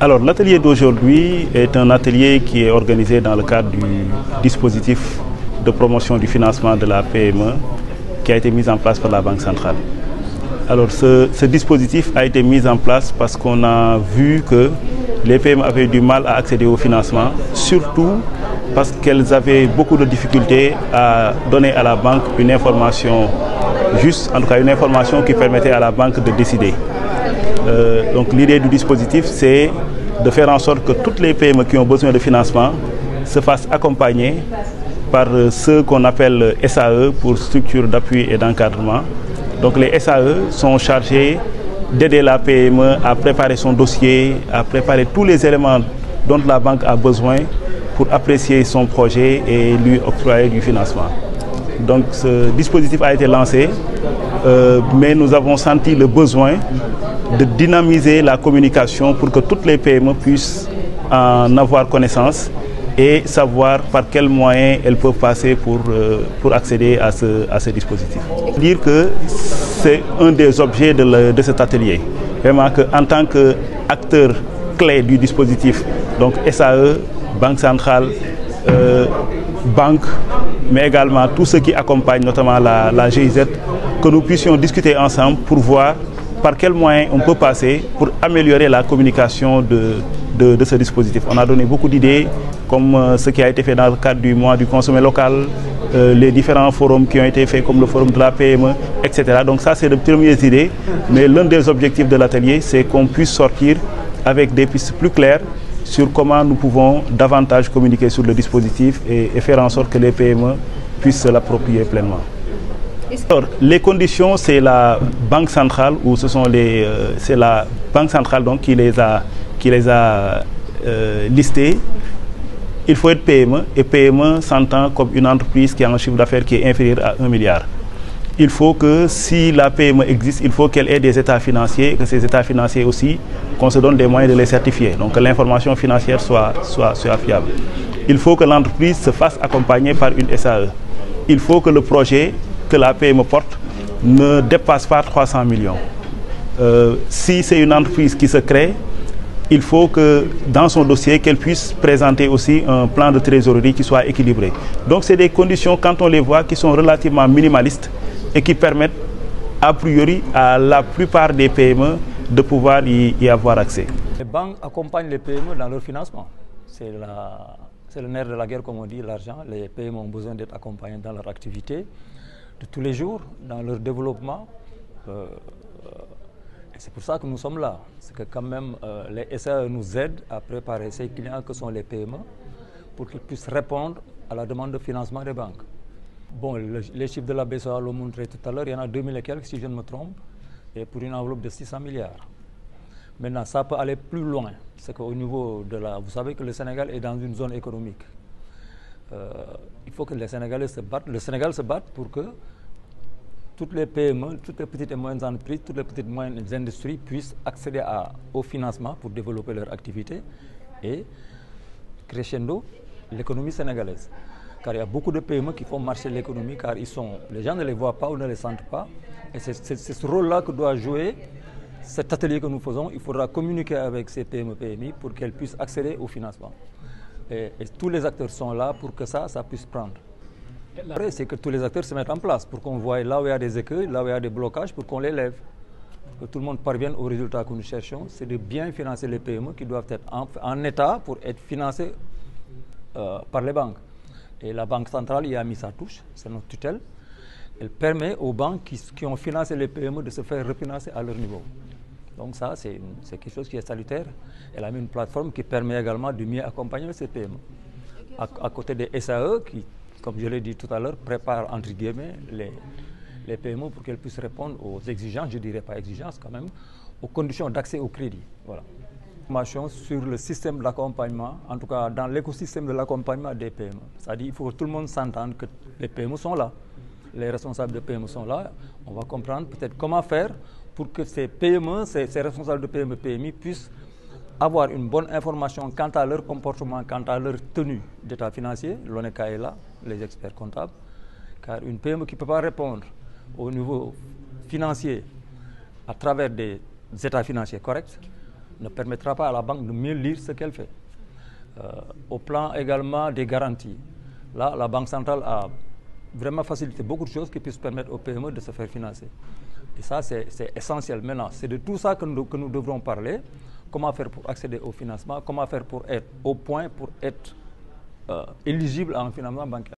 Alors, l'atelier d'aujourd'hui est un atelier qui est organisé dans le cadre du dispositif de promotion du financement de la PME qui a été mis en place par la Banque centrale. Alors, ce dispositif a été mis en place parce qu'on a vu que les PME avaient du mal à accéder au financement, surtout parce qu'elles avaient beaucoup de difficultés à donner à la banque une information juste, en tout cas une information qui permettait à la banque de décider. Donc l'idée du dispositif, c'est de faire en sorte que toutes les PME qui ont besoin de financement se fassent accompagner par ceux qu'on appelle SAE pour structure d'appui et d'encadrement. Donc les SAE sont chargés d'aider la PME à préparer son dossier, à préparer tous les éléments dont la banque a besoin pour apprécier son projet et lui octroyer du financement. Donc ce dispositif a été lancé, mais nous avons senti le besoin de dynamiser la communication pour que toutes les PME puissent en avoir connaissance et savoir par quels moyens elles peuvent passer pour accéder à ce dispositif. Dire que c'est un des objets de cet atelier. Vraiment qu'en tant qu'acteur clé du dispositif, donc SAE, Banque centrale, banque, mais également tous ceux qui accompagnent notamment la GIZ, que nous puissions discuter ensemble pour voir par quels moyens on peut passer pour améliorer la communication de ce dispositif. On a donné beaucoup d'idées, comme ce qui a été fait dans le cadre du mois du consommé local, les différents forums qui ont été faits, comme le forum de la PME, etc. Donc ça, c'est de premières idées. Mais l'un des objectifs de l'atelier, c'est qu'on puisse sortir avec des pistes plus claires sur comment nous pouvons davantage communiquer sur le dispositif et faire en sorte que les PME puissent se l'approprier pleinement. Alors, les conditions, c'est la Banque centrale ou c'est la Banque centrale donc, qui les a listées. Il faut être PME et PME s'entend comme une entreprise qui a un chiffre d'affaires qui est inférieur à 1 milliard. Il faut que si la PME existe, il faut qu'elle ait des états financiers et que ces états financiers aussi, qu'on se donne des moyens de les certifier. Donc que l'information financière soit fiable. Il faut que l'entreprise se fasse accompagner par une SAE. Il faut que le projet que la PME porte ne dépasse pas 300 millions. Si c'est une entreprise qui se crée, il faut que dans son dossier, qu'elle puisse présenter aussi un plan de trésorerie qui soit équilibré. Donc c'est des conditions, quand on les voit, qui sont relativement minimalistes et qui permettent a priori à la plupart des PME de pouvoir y avoir accès. Les banques accompagnent les PME dans leur financement. C'est le nerf de la guerre, comme on dit, l'argent. Les PME ont besoin d'être accompagnés dans leur activité de tous les jours, dans leur développement. C'est pour ça que nous sommes là. C'est que quand même, les SAE nous aident à préparer ces clients que sont les PME pour qu'ils puissent répondre à la demande de financement des banques. Bon, les chiffres de la BCEAO l'ont montré tout à l'heure, il y en a 2000 et quelques si je ne me trompe, et pour une enveloppe de 600 milliards. Maintenant, ça peut aller plus loin. C'est qu'au niveau de la... Vous savez que le Sénégal est dans une zone économique. Il faut que les Sénégalais se battent, le Sénégal se batte pour que toutes les PME, toutes les petites et moyennes entreprises, toutes les petites et moyennes industries puissent accéder au financement pour développer leur activité et crescendo l'économie sénégalaise. Car il y a beaucoup de PME qui font marcher l'économie car les gens ne les voient pas ou ne les sentent pas. Et c'est ce rôle-là que doit jouer cet atelier que nous faisons. Il faudra communiquer avec ces PME, PMI pour qu'elles puissent accéder au financement. Et tous les acteurs sont là pour que ça puisse prendre. Après, c'est que tous les acteurs se mettent en place pour qu'on voie là où il y a des écueils, là où il y a des blocages, pour qu'on les lève. Que tout le monde parvienne au résultat que nous cherchons, c'est de bien financer les PME qui doivent être en état pour être financés par les banques. Et la Banque centrale y a mis sa touche, c'est notre tutelle. Elle permet aux banques qui ont financé les PME de se faire refinancer à leur niveau. Donc ça, c'est quelque chose qui est salutaire. Elle a mis une plateforme qui permet également de mieux accompagner ces PME. À côté des SAE qui, comme je l'ai dit tout à l'heure, préparent entre guillemets les PME pour qu'elles puissent répondre aux exigences, je ne dirais pas exigences quand même, aux conditions d'accès au crédit. Voilà. Information sur le système d'accompagnement, en tout cas dans l'écosystème de l'accompagnement des PME. C'est-à-dire qu'il faut que tout le monde s'entende que les PME sont là. Les responsables de PME sont là. On va comprendre peut-être comment faire pour que ces PME, ces responsables de PME, PMI puissent avoir une bonne information quant à leur comportement, quant à leur tenue d'état financier. L'ONECA est là, les experts comptables. Car une PME qui ne peut pas répondre au niveau financier à travers des états financiers corrects ne permettra pas à la banque de mieux lire ce qu'elle fait. Au plan également des garanties, là, la Banque centrale a vraiment facilité beaucoup de choses qui puissent permettre aux PME de se faire financer. Et ça, c'est essentiel. Maintenant, c'est de tout ça que nous devrons parler. Comment faire pour accéder au financement, comment faire pour être au point, pour être éligible à un financement bancaire.